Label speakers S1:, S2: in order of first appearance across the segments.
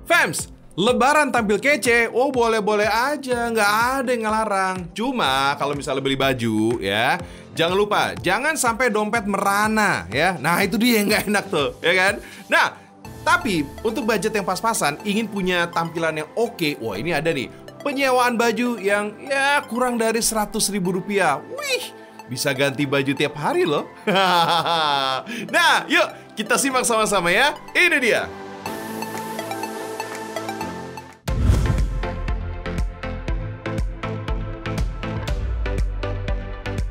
S1: Fams, Lebaran tampil kece, oh boleh-boleh aja, nggak ada yang ngelarang. Cuma kalau misalnya beli baju ya, jangan lupa, jangan sampai dompet merana ya. Nah itu dia yang nggak enak tuh, ya kan? Nah, tapi untuk budget yang pas-pasan, ingin punya tampilan yang oke, wah ini ada nih, penyewaan baju yang ya kurang dari 100.000 rupiah. Wih, bisa ganti baju tiap hari loh. Nah, yuk kita simak sama-sama ya. Ini dia.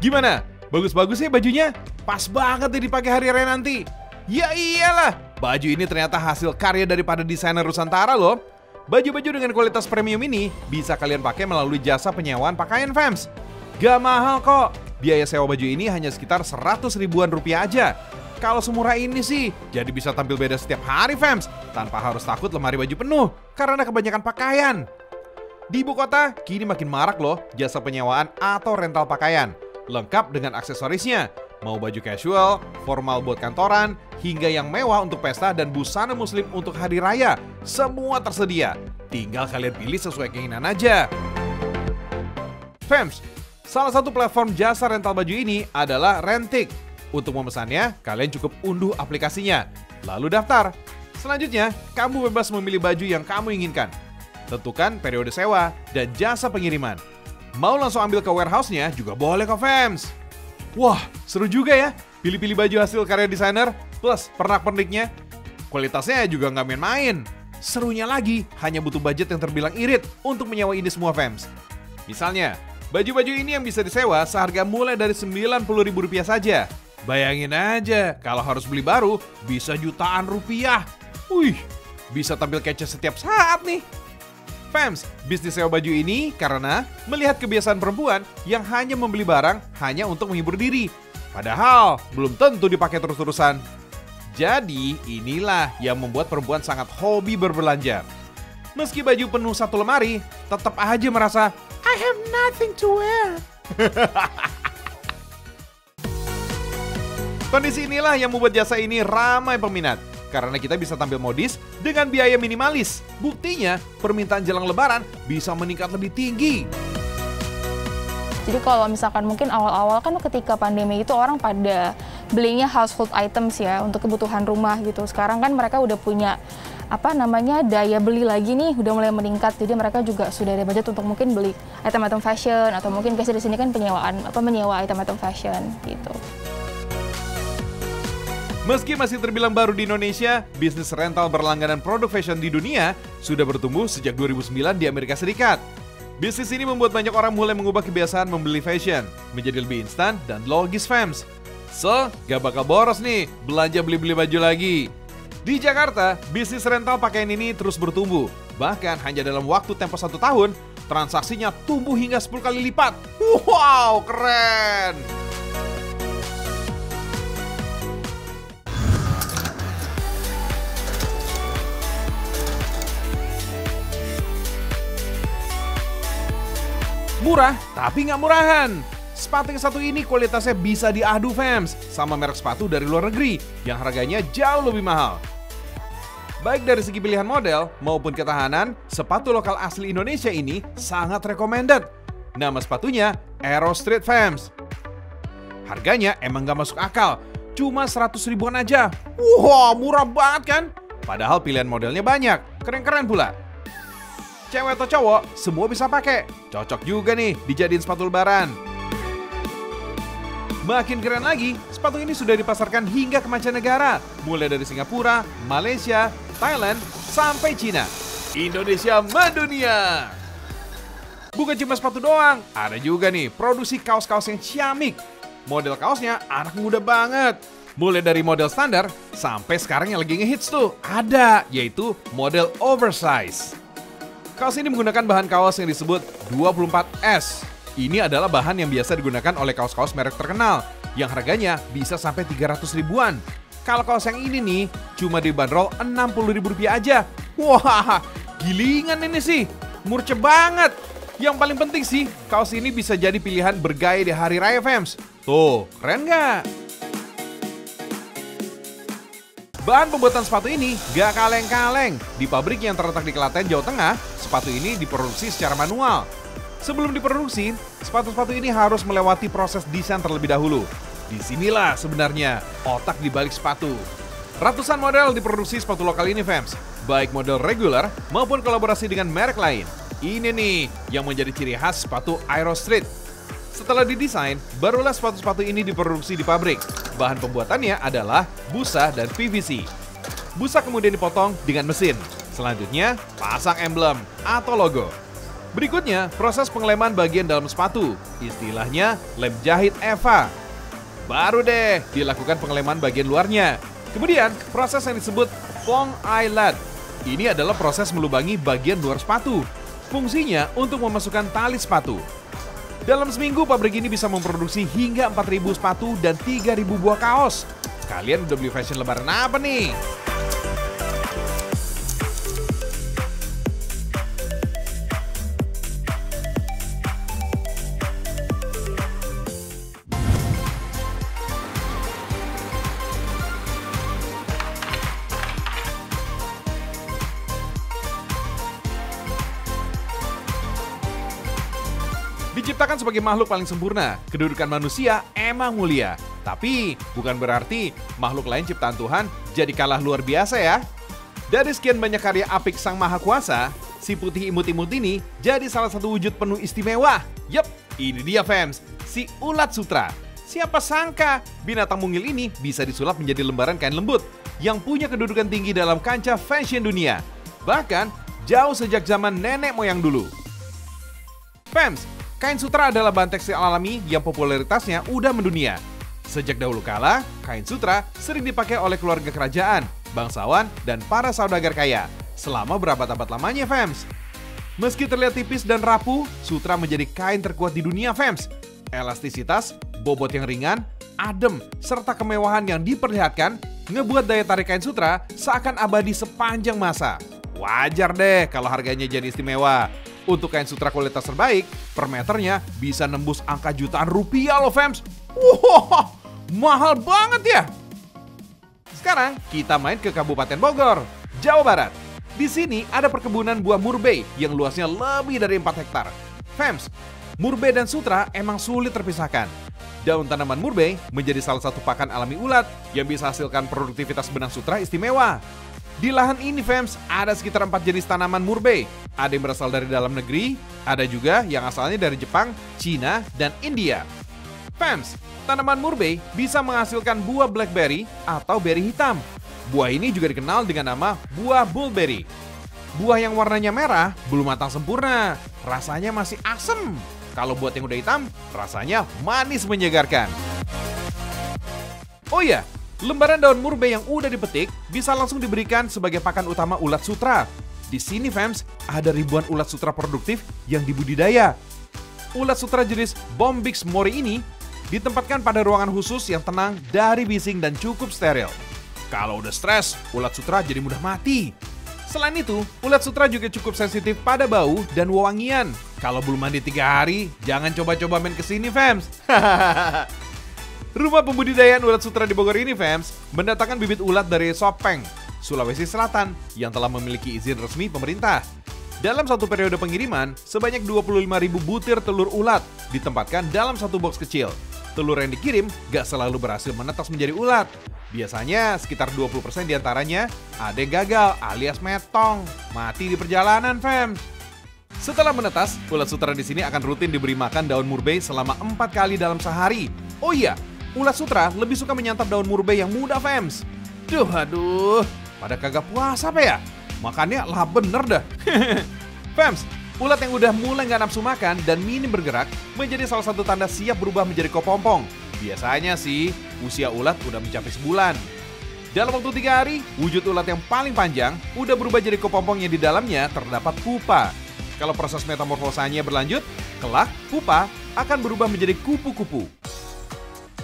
S1: Gimana? Bagus-bagus ya bajunya? Pas banget nih dipakai hari raya nanti. Ya iyalah, baju ini ternyata hasil karya daripada desainer Nusantara loh. Baju-baju dengan kualitas premium ini bisa kalian pakai melalui jasa penyewaan pakaian Fams. Gak mahal kok, biaya sewa baju ini hanya sekitar 100 ribuan rupiah aja. Kalau semurah ini sih, jadi bisa tampil beda setiap hari Fams, tanpa harus takut lemari baju penuh karena kebanyakan pakaian. Di ibu kota, kini makin marak loh jasa penyewaan atau rental pakaian. Lengkap dengan aksesorisnya, mau baju casual, formal buat kantoran, hingga yang mewah untuk pesta dan busana muslim untuk hari raya. Semua tersedia, tinggal kalian pilih sesuai keinginan aja. Fams, salah satu platform jasa rental baju ini adalah Rentik. Untuk memesannya, kalian cukup unduh aplikasinya, lalu daftar. Selanjutnya, kamu bebas memilih baju yang kamu inginkan. Tentukan periode sewa dan jasa pengiriman. Mau langsung ambil ke warehouse-nya juga boleh kok Fams. Wah, seru juga ya. Pilih-pilih baju hasil karya desainer plus pernak-perniknya. Kualitasnya juga nggak main-main. Serunya lagi, hanya butuh budget yang terbilang irit untuk menyewa ini semua Fams. Misalnya, baju-baju ini yang bisa disewa seharga mulai dari Rp90.000 saja. Bayangin aja, kalau harus beli baru bisa jutaan rupiah. Wih, bisa tampil kece setiap saat nih. Fams, bisnis sewa baju ini karena melihat kebiasaan perempuan yang hanya membeli barang hanya untuk menghibur diri. Padahal belum tentu dipakai terus-terusan. Jadi inilah yang membuat perempuan sangat hobi berbelanja. Meski baju penuh satu lemari, tetap aja merasa I have nothing to wear. Kondisi inilah yang membuat jasa ini ramai peminat. Karena kita bisa tampil modis dengan biaya minimalis. Buktinya, permintaan jelang lebaran bisa meningkat lebih tinggi.
S2: Jadi kalau misalkan mungkin awal-awal kan ketika pandemi itu orang pada belinya household items ya untuk kebutuhan rumah gitu. Sekarang kan mereka udah punya daya beli lagi nih udah mulai meningkat. Jadi mereka juga sudah ada budget untuk mungkin beli item-item fashion atau mungkin case di sini kan menyewa item-item fashion gitu.
S1: Meski masih terbilang baru di Indonesia, bisnis rental berlangganan produk fashion di dunia sudah bertumbuh sejak 2009 di Amerika Serikat. Bisnis ini membuat banyak orang mulai mengubah kebiasaan membeli fashion menjadi lebih instan dan logis Fams. So, gak bakal boros nih belanja beli-beli baju lagi. Di Jakarta, bisnis rental pakaian ini terus bertumbuh. Bahkan hanya dalam waktu tempo 1 tahun, transaksinya tumbuh hingga 10 kali lipat. Wow, keren! Murah, tapi nggak murahan. Sepatu yang satu ini kualitasnya bisa diadu Fams sama merek sepatu dari luar negeri yang harganya jauh lebih mahal. Baik dari segi pilihan model maupun ketahanan, sepatu lokal asli Indonesia ini sangat recommended. Nama sepatunya Aero Street Fams. Harganya emang nggak masuk akal, cuma 100 ribuan aja. Wah, murah banget kan? Padahal pilihan modelnya banyak, keren-keren pula. Cewek atau cowok, semua bisa pakai. Cocok juga nih dijadiin sepatu lebaran. Makin keren lagi, sepatu ini sudah dipasarkan hingga ke mancanegara. Mulai dari Singapura, Malaysia, Thailand, sampai Cina. Indonesia mendunia! Bukan cuma sepatu doang, ada juga nih produksi kaos-kaos yang ciamik. Model kaosnya anak muda banget. Mulai dari model standar, sampai sekarang yang lagi ngehits tuh, ada, yaitu model oversize. Kaos ini menggunakan bahan kaos yang disebut 24S. Ini adalah bahan yang biasa digunakan oleh kaos-kaos merek terkenal, yang harganya bisa sampai 300 ribuan. Kalau kaos yang ini nih, cuma dibanderol Rp60.000 aja. Wah, gilingan ini sih, murce banget. Yang paling penting sih, kaos ini bisa jadi pilihan bergaya di hari raya Fams. Tuh, keren nggak? Bahan pembuatan sepatu ini gak kaleng-kaleng. Di pabrik yang terletak di Klaten, Jawa Tengah, sepatu ini diproduksi secara manual. Sebelum diproduksi, sepatu-sepatu ini harus melewati proses desain terlebih dahulu. Disinilah sebenarnya otak di balik sepatu. Ratusan model diproduksi sepatu lokal ini, fans. Baik model reguler maupun kolaborasi dengan merek lain. Ini nih yang menjadi ciri khas sepatu Aero Street. Setelah didesain, barulah sepatu-sepatu ini diproduksi di pabrik. Bahan pembuatannya adalah busa dan PVC. Busa kemudian dipotong dengan mesin. Selanjutnya, pasang emblem atau logo. Berikutnya, proses pengeleman bagian dalam sepatu. Istilahnya lem jahit Eva. Baru deh dilakukan pengeleman bagian luarnya. Kemudian, proses yang disebut Phong Eyelid. Ini adalah proses melubangi bagian luar sepatu. Fungsinya untuk memasukkan tali sepatu. Dalam seminggu, pabrik ini bisa memproduksi hingga 4.000 sepatu dan 3.000 buah kaos. Kalian udah beli fashion lebaran apa nih? Diciptakan sebagai makhluk paling sempurna, kedudukan manusia emang mulia. Tapi bukan berarti makhluk lain ciptaan Tuhan jadi kalah luar biasa ya. Dari sekian banyak karya apik Sang Maha Kuasa, si putih imut-imut ini jadi salah satu wujud penuh istimewa. Yup, ini dia fans, si ulat sutra. Siapa sangka binatang mungil ini bisa disulap menjadi lembaran kain lembut yang punya kedudukan tinggi dalam kancah fashion dunia. Bahkan jauh sejak zaman nenek moyang dulu. Fans, kain sutra adalah bahan tekstil alami yang popularitasnya udah mendunia. Sejak dahulu kala, kain sutra sering dipakai oleh keluarga kerajaan, bangsawan, dan para saudagar kaya. Selama berabad-abad lamanya, fans. Meski terlihat tipis dan rapuh, sutra menjadi kain terkuat di dunia, fans. Elastisitas, bobot yang ringan, adem, serta kemewahan yang diperlihatkan ngebuat daya tarik kain sutra seakan abadi sepanjang masa. Wajar deh kalau harganya jadi istimewa. Untuk kain sutra kualitas terbaik, per meternya bisa nembus angka jutaan rupiah loh, fams. Wow, mahal banget ya. Sekarang kita main ke Kabupaten Bogor, Jawa Barat. Di sini ada perkebunan buah murbei yang luasnya lebih dari 4 hektar. Fams, murbei dan sutra emang sulit terpisahkan. Daun tanaman murbei menjadi salah satu pakan alami ulat yang bisa hasilkan produktivitas benang sutra istimewa. Di lahan ini, fams, ada sekitar 4 jenis tanaman murbei. Ada yang berasal dari dalam negeri, ada juga yang asalnya dari Jepang, Cina, dan India. Fams, tanaman murbei bisa menghasilkan buah blackberry atau beri hitam. Buah ini juga dikenal dengan nama buah bullberry. Buah yang warnanya merah belum matang sempurna, rasanya masih asem. Kalau buat yang udah hitam, rasanya manis menyegarkan. Oh iya, lembaran daun murbei yang udah dipetik bisa langsung diberikan sebagai pakan utama ulat sutra. Di sini, fams, ada ribuan ulat sutra produktif yang dibudidaya. Ulat sutra jenis Bombyx mori ini ditempatkan pada ruangan khusus yang tenang dari bising dan cukup steril. Kalau udah stres, ulat sutra jadi mudah mati. Selain itu, ulat sutra juga cukup sensitif pada bau dan wewangian. Kalau belum mandi 3 hari, jangan coba-coba main kesini, fams. Rumah pembudidayaan ulat sutra di Bogor ini, fams, mendatangkan bibit ulat dari Sopeng, Sulawesi Selatan, yang telah memiliki izin resmi pemerintah. Dalam satu periode pengiriman, sebanyak 25.000 butir telur ulat ditempatkan dalam satu box kecil. Telur yang dikirim gak selalu berhasil menetas menjadi ulat. Biasanya sekitar 20% diantaranya ada yang gagal alias metong, mati di perjalanan, fam. Setelah menetas, ulat sutra di sini akan rutin diberi makan daun murbei selama 4 kali dalam sehari. Oh iya, ulat sutra lebih suka menyantap daun murbei yang muda, fams. Aduh, pada kagak puasa apa ya? Makannya lahap bener dah. Fams, ulat yang udah mulai nggak nafsu makan dan minim bergerak menjadi salah satu tanda siap berubah menjadi kepompong. Biasanya sih, usia ulat udah mencapai sebulan. Dalam waktu 3 hari, wujud ulat yang paling panjang udah berubah jadi kepompong yang di dalamnya terdapat pupa. Kalau proses metamorfosanya berlanjut, kelak pupa akan berubah menjadi kupu-kupu.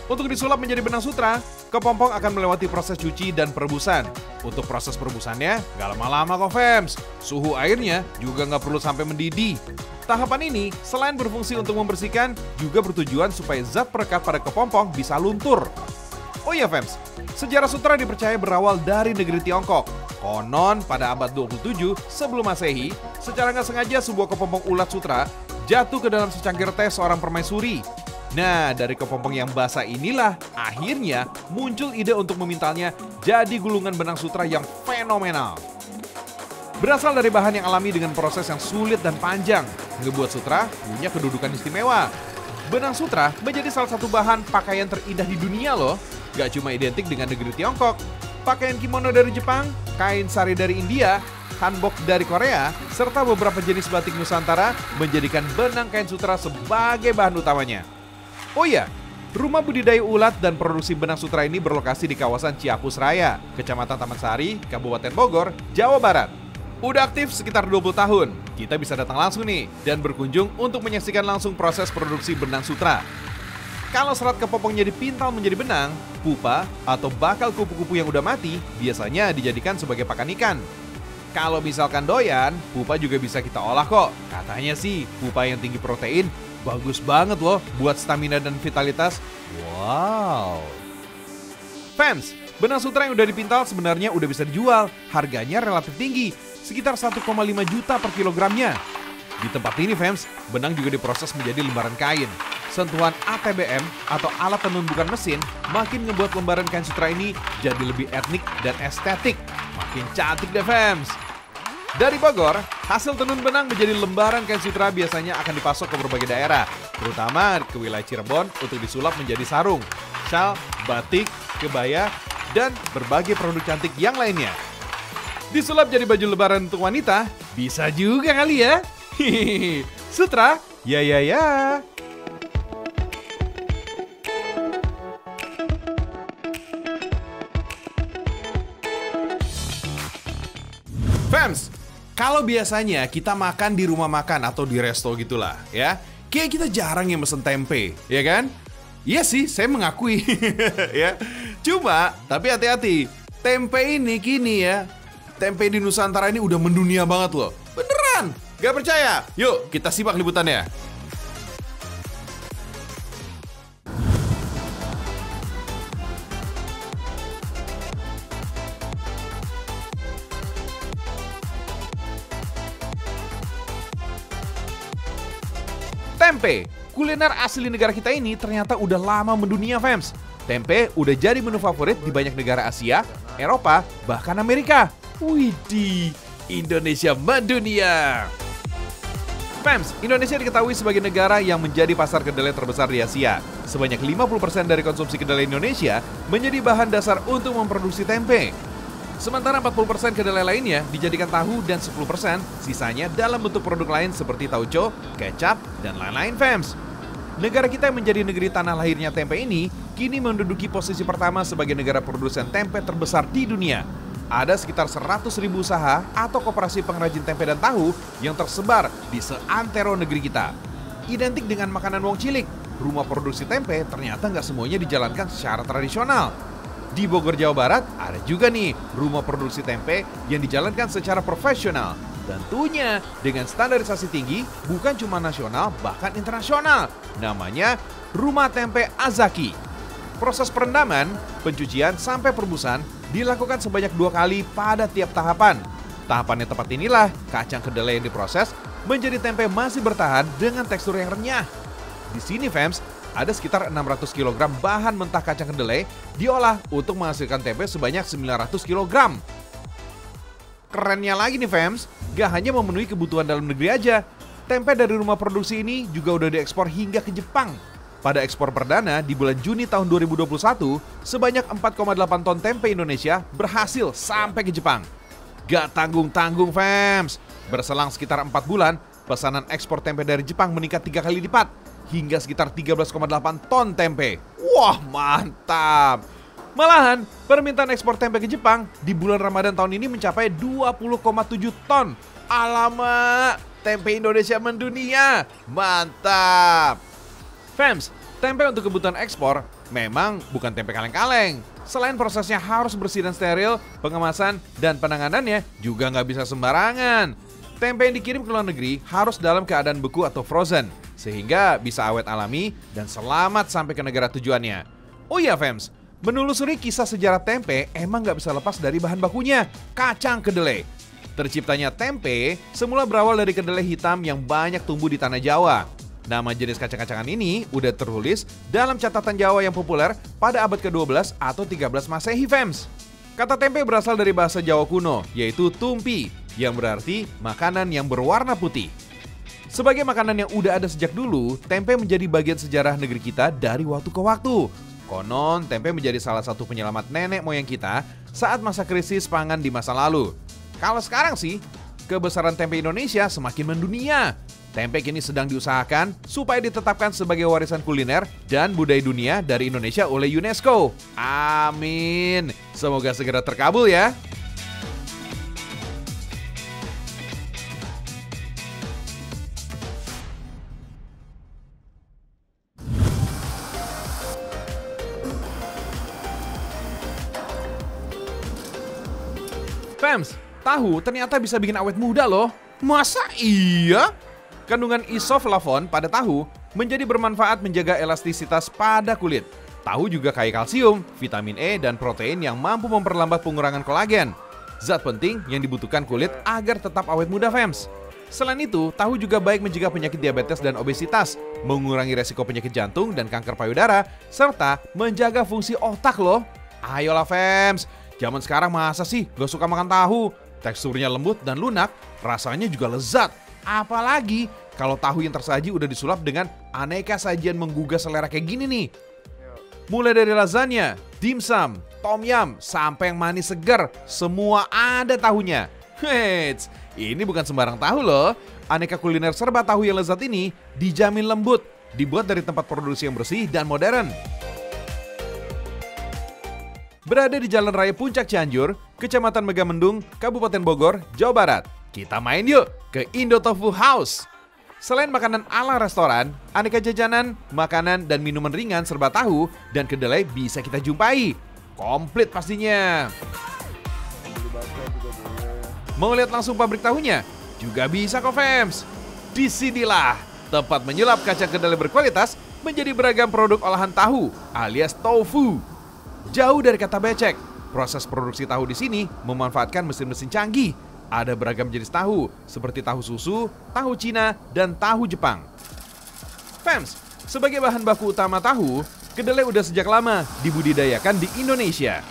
S1: Untuk disulap menjadi benang sutra, kepompong akan melewati proses cuci dan perebusan. Untuk proses perebusannya, gak lama-lama kok, fams. Suhu airnya juga nggak perlu sampai mendidih. Tahapan ini, selain berfungsi untuk membersihkan, juga bertujuan supaya zat perekat pada kepompong bisa luntur. Oh iya Fems, sejarah sutra dipercaya berawal dari negeri Tiongkok. Konon pada abad 27 sebelum Masehi, secara nggak sengaja sebuah kepompong ulat sutra jatuh ke dalam secangkir teh seorang permaisuri. Nah, dari kepompong yang basah inilah akhirnya muncul ide untuk memintalnya jadi gulungan benang sutra yang fenomenal. Berasal dari bahan yang alami dengan proses yang sulit dan panjang, ngebuat sutra punya kedudukan istimewa. Benang sutra menjadi salah satu bahan pakaian terindah di dunia loh. Gak cuma identik dengan negeri Tiongkok, pakaian kimono dari Jepang, kain sari dari India, hanbok dari Korea, serta beberapa jenis batik Nusantara menjadikan benang kain sutra sebagai bahan utamanya. Oh iya, rumah budidaya ulat dan produksi benang sutra ini berlokasi di kawasan Ciapus Raya, Kecamatan Taman Sari, Kabupaten Bogor, Jawa Barat. Udah aktif sekitar 20 tahun, kita bisa datang langsung nih dan berkunjung untuk menyaksikan langsung proses produksi benang sutra. Kalau serat kepompongnya dipintal menjadi benang, pupa atau bakal kupu-kupu yang udah mati biasanya dijadikan sebagai pakan ikan. Kalau misalkan doyan, pupa juga bisa kita olah kok. Katanya sih pupa yang tinggi protein bagus banget loh buat stamina dan vitalitas. Wow. Fems, benang sutra yang udah dipintal sebenarnya udah bisa dijual. Harganya relatif tinggi, sekitar 1,5 juta per kilogramnya. Di tempat ini Fems, benang juga diproses menjadi lembaran kain. Sentuhan ATBM atau alat tenun bukan mesin makin ngebuat lembaran kain sutra ini jadi lebih etnik dan estetik. Makin cantik deh Fems. Dari Bogor, hasil tenun benang menjadi lembaran kain sutra biasanya akan dipasok ke berbagai daerah, terutama ke wilayah Cirebon untuk disulap menjadi sarung, syal, batik, kebaya, dan berbagai produk cantik yang lainnya. Disulap jadi baju lebaran untuk wanita, bisa juga kali ya. Hihihi, sutra, ya. Fems, kalau biasanya kita makan di rumah makan atau di resto gitulah ya, kayak kita jarang yang mesen tempe, ya kan? Iya sih, saya mengakui. Ya. Cuma, tapi hati-hati, tempe ini kini ya, tempe di Nusantara ini udah mendunia banget loh. Beneran, gak percaya? Yuk kita simak liputannya. Tempe, kuliner asli negara kita ini ternyata udah lama mendunia Fems. Tempe udah jadi menu favorit di banyak negara Asia, Eropa, bahkan Amerika. Widih, Indonesia mendunia. Fems, Indonesia diketahui sebagai negara yang menjadi pasar kedelai terbesar di Asia. Sebanyak 50% dari konsumsi kedelai Indonesia menjadi bahan dasar untuk memproduksi tempe. Sementara 40% kedelai lainnya dijadikan tahu dan 10% sisanya dalam bentuk produk lain seperti tauco, kecap, dan lain-lain Fems. Negara kita yang menjadi negeri tanah lahirnya tempe ini kini menduduki posisi pertama sebagai negara produsen tempe terbesar di dunia. Ada sekitar 100.000 usaha atau koperasi pengrajin tempe dan tahu yang tersebar di seantero negeri kita. Identik dengan makanan wong cilik, rumah produksi tempe ternyata nggak semuanya dijalankan secara tradisional. Di Bogor, Jawa Barat, ada juga nih rumah produksi tempe yang dijalankan secara profesional. Tentunya dengan standarisasi tinggi, bukan cuma nasional, bahkan internasional. Namanya Rumah Tempe Azaki. Proses perendaman, pencucian, sampai perebusan dilakukan sebanyak 2 kali pada tiap tahapan. Tahapan yang tepat inilah kacang kedelai yang diproses menjadi tempe masih bertahan dengan tekstur yang renyah. Di sini Fems, ada sekitar 600 kg bahan mentah kacang kedelai diolah untuk menghasilkan tempe sebanyak 900 kg. Kerennya lagi nih Fems, gak hanya memenuhi kebutuhan dalam negeri aja. Tempe dari rumah produksi ini juga udah diekspor hingga ke Jepang. Pada ekspor perdana di bulan Juni tahun 2021, sebanyak 4,8 ton tempe Indonesia berhasil sampai ke Jepang. Gak tanggung-tanggung Fems, berselang sekitar 4 bulan, pesanan ekspor tempe dari Jepang meningkat 3 kali lipat, hingga sekitar 13,8 ton tempe. Wah, mantap! Malahan, permintaan ekspor tempe ke Jepang di bulan Ramadan tahun ini mencapai 20,7 ton. Alamak, tempe Indonesia mendunia. Mantap! Fems, tempe untuk kebutuhan ekspor memang bukan tempe kaleng-kaleng. Selain prosesnya harus bersih dan steril, pengemasan dan penanganannya juga nggak bisa sembarangan. Tempe yang dikirim ke luar negeri harus dalam keadaan beku atau frozen, sehingga bisa awet alami dan selamat sampai ke negara tujuannya. Oh iya Fems, Menelusuri kisah sejarah tempe, emang nggak bisa lepas dari bahan bakunya, kacang kedelai. Terciptanya tempe semula berawal dari kedelai hitam yang banyak tumbuh di tanah Jawa. Nama jenis kacang-kacangan ini udah tertulis dalam catatan Jawa yang populer pada abad ke-12 atau 13 Masehi, fams. Kata tempe berasal dari bahasa Jawa kuno, yaitu tumpi, yang berarti makanan yang berwarna putih. Sebagai makanan yang udah ada sejak dulu, tempe menjadi bagian sejarah negeri kita dari waktu ke waktu. Konon, tempe menjadi salah satu penyelamat nenek moyang kita saat masa krisis pangan di masa lalu. Kalau sekarang sih, kebesaran tempe Indonesia semakin mendunia. Tempe kini sedang diusahakan supaya ditetapkan sebagai warisan kuliner dan budaya dunia dari Indonesia oleh UNESCO. Amin. Semoga segera terkabul ya. Fams, tahu ternyata bisa bikin awet muda loh. Masa iya? Kandungan isoflavon pada tahu menjadi bermanfaat menjaga elastisitas pada kulit. Tahu juga kaya kalsium, vitamin E, dan protein yang mampu memperlambat pengurangan kolagen. Zat penting yang dibutuhkan kulit agar tetap awet muda, fams. Selain itu, tahu juga baik mencegah penyakit diabetes dan obesitas, mengurangi resiko penyakit jantung dan kanker payudara, serta menjaga fungsi otak loh. Ayolah fams, zaman sekarang masa sih gak suka makan tahu? Teksturnya lembut dan lunak, rasanya juga lezat. Apalagi kalau tahu yang tersaji udah disulap dengan aneka sajian menggugah selera kayak gini nih. Mulai dari lasagna, dimsum, tom yum, sampai yang manis segar, semua ada tahunya. Heits, ini bukan sembarang tahu loh. Aneka kuliner serba tahu yang lezat ini dijamin lembut, dibuat dari tempat produksi yang bersih dan modern. Berada di Jalan Raya Puncak Cianjur, Kecamatan Megamendung, Kabupaten Bogor, Jawa Barat. Kita main yuk ke Indo Tofu House. Selain makanan ala restoran, aneka jajanan, makanan, dan minuman ringan serba tahu dan kedelai bisa kita jumpai. Komplit pastinya. Mau lihat langsung pabrik tahunya? Juga bisa kok, fams. Disinilah tempat menyulap kacang kedelai berkualitas menjadi beragam produk olahan tahu alias tofu. Jauh dari kata becek, proses produksi tahu di sini memanfaatkan mesin-mesin canggih. Ada beragam jenis tahu, seperti tahu susu, tahu Cina, dan tahu Jepang. Fams, sebagai bahan baku utama tahu, kedelai udah sejak lama dibudidayakan di Indonesia.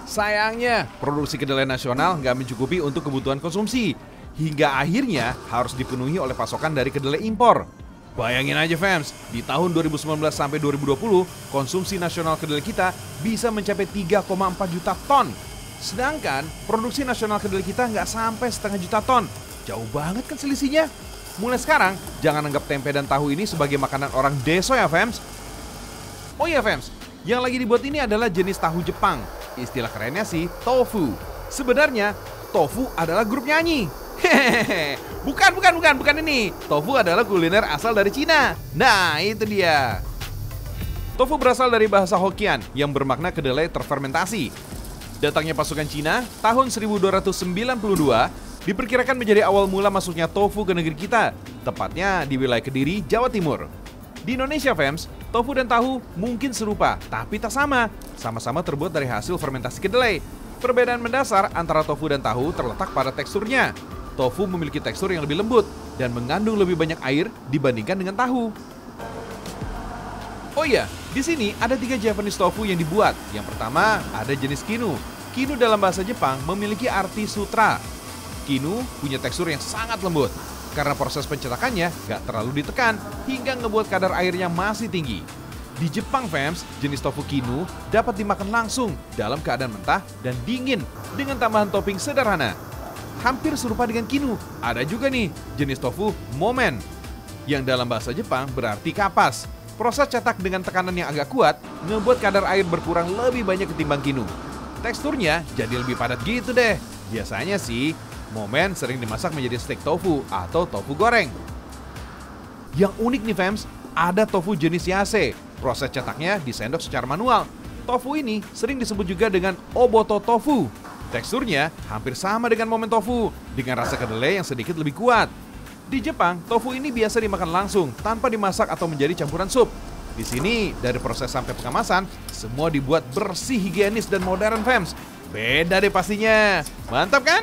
S1: Sayangnya, produksi kedelai nasional nggak mencukupi untuk kebutuhan konsumsi, hingga akhirnya harus dipenuhi oleh pasokan dari kedelai impor. Bayangin aja fams, di tahun 2019 sampai 2020, konsumsi nasional kedelai kita bisa mencapai 3,4 juta ton. Sedangkan produksi nasional kedelai kita nggak sampai setengah juta ton. Jauh banget kan selisihnya? Mulai sekarang, jangan anggap tempe dan tahu ini sebagai makanan orang deso ya fams. Oh iya fams, yang lagi dibuat ini adalah jenis tahu Jepang. Istilah kerennya sih tofu. Sebenarnya, tofu adalah grup nyanyi. Hehehe, bukan ini. Tofu adalah kuliner asal dari Cina. Nah, itu dia. Tofu berasal dari bahasa Hokkien yang bermakna kedelai terfermentasi. Datangnya pasukan Cina tahun 1292 diperkirakan menjadi awal mula masuknya tofu ke negeri kita, tepatnya di wilayah Kediri, Jawa Timur. Di Indonesia, fams, tofu dan tahu mungkin serupa, tapi tak sama. Sama-sama terbuat dari hasil fermentasi kedelai. Perbedaan mendasar antara tofu dan tahu terletak pada teksturnya. Tofu memiliki tekstur yang lebih lembut dan mengandung lebih banyak air dibandingkan dengan tahu. Oh iya, di sini ada 3 Japanese tofu yang dibuat. Yang pertama ada jenis kinu. Kinu dalam bahasa Jepang memiliki arti sutra. Kinu punya tekstur yang sangat lembut. Karena proses pencetakannya gak terlalu ditekan hingga ngebuat kadar airnya masih tinggi. Di Jepang, fams, jenis tofu kinu dapat dimakan langsung dalam keadaan mentah dan dingin dengan tambahan topping sederhana. Hampir serupa dengan kinu, ada juga nih jenis tofu momen, yang dalam bahasa Jepang berarti kapas. Proses cetak dengan tekanan yang agak kuat ngebuat kadar air berkurang lebih banyak ketimbang kinu. Teksturnya jadi lebih padat gitu deh. Biasanya sih, momen sering dimasak menjadi steak tofu atau tofu goreng. Yang unik nih fams, ada tofu jenis yase. Proses cetaknya disendok secara manual. Tofu ini sering disebut juga dengan oboto tofu. Teksturnya hampir sama dengan momen tofu, dengan rasa kedelai yang sedikit lebih kuat. Di Jepang, tofu ini biasa dimakan langsung tanpa dimasak atau menjadi campuran sup. Di sini, dari proses sampai pengemasan, semua dibuat bersih, higienis, dan modern, fams. Beda deh pastinya. Mantap kan?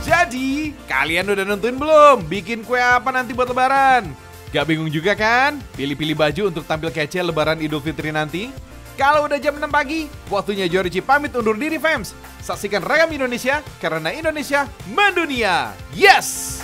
S1: Jadi, kalian udah nentuin belum? Bikin kue apa nanti buat lebaran? Gak bingung juga kan? Pilih-pilih baju untuk tampil kece lebaran Idul Fitri nanti? Kalau udah jam 6 pagi, waktunya Jorici pamit undur diri, fams. Saksikan Ragam Indonesia, karena Indonesia mendunia. Yes!